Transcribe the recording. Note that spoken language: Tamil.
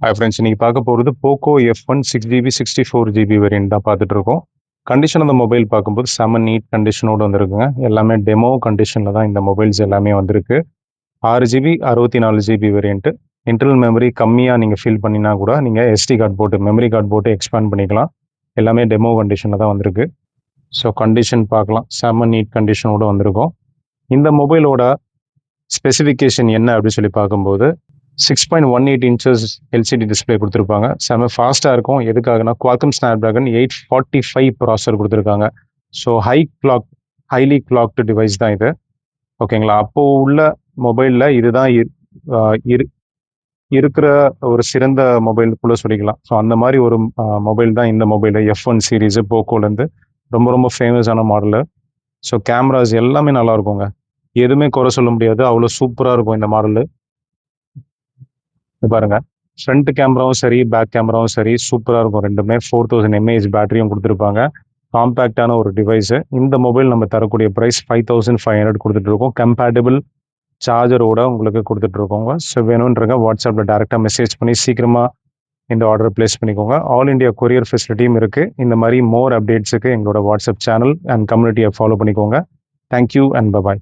ஹாய் ஃப்ரெண்ட்ஸ், இன்னைக்கு பார்க்க போகிறது Poco F1 6GB 64GB variant தான் பார்த்துட்டு இருக்கோம். கண்டிஷன் அந்த மொபைல் பார்க்கும்போது செம நீட் கண்டிஷனோடு வந்திருக்குங்க. எல்லாமே டெமோ கண்டிஷனில் தான் இந்த மொபைல்ஸ் எல்லாமே வந்திருக்கு. 6GB 64GB variant. Internal memory கம்மியாக நீங்கள் ஃபீல் பண்ணினா கூட நீங்கள் SD கார்டு போட்டு மெமரி கார்டு போட்டு எக்ஸ்பேண்ட் பண்ணிக்கலாம். எல்லாமே டெமோ கண்டிஷனில் தான் வந்திருக்கு. ஸோ கண்டிஷன் பார்க்கலாம். செம நீட் கண்டிஷனோடு வந்திருக்கும். இந்த மொபைலோட ஸ்பெசிஃபிகேஷன் என்ன அப்படின்னு சொல்லி பார்க்கும்போது 6.18 இன்ச்சஸ் எல்சிடி டிஸ்பிளே கொடுத்துருப்பாங்க. செம ஃபாஸ்ட்டாக இருக்கும். எதுக்காகனா Qualcomm Snapdragon 845 ப்ராசஸர் கொடுத்துருக்காங்க. ஸோ ஹைலி கிளாக்டு டிவைஸ் தான் இது. ஓகேங்களா? அப்போது உள்ள மொபைலில் இதுதான் இருக்கிற ஒரு சிறந்த மொபைலுக்குள்ளே சொல்லிக்கலாம். ஸோ அந்த மாதிரி ஒரு மொபைல் தான் இந்த மொபைலு F1 சீரீஸு போக்கோலேருந்து ரொம்ப ரொம்ப ஃபேமஸான மாடலு. ஸோ கேமராஸ் எல்லாமே நல்லா இருக்குங்க. எதுவுமே குறை சொல்ல முடியாது. அவ்வளோ சூப்பராக இருக்கும் இந்த மாடலு. பாருங்க, ஃப்ரண்ட் கேமராவும் சரி, பேக் கேமராவும் சரி சூப்பராக இருக்கும். ரெண்டுமே 4000 mAh பேட்டரியும் கொடுத்துருப்பாங்க. காம்பேக்டான ஒரு டிவைஸு. இந்த மொபைல் நம்ம தரக்கூடிய ப்ரைஸ் 5500 கொடுத்துட்ருக்கோம். கம்பேட்டபிள் சார்ஜரோட உங்களுக்கு கொடுத்துட்ருக்கோங்க. ஸோ வேணுன்றங்க வாட்ஸ்அப்பில் டேரெக்டாக மெசேஜ் பண்ணி சீக்கிரமாக இந்த ஆர்டரை ப்ளேஸ் பண்ணிக்கோங்க. ஆல் இண்டியா கொரியர் ஃபெசிலிட்டியும் இருக்குது. இந்த மாதிரி மோர் அப்டேட்ஸுக்கு எங்களோட வாட்ஸ்அப் சேனல் அண்ட் கம்யூனிட்டியை ஃபாலோ பண்ணிக்கோங்க. Thank you and bye bye.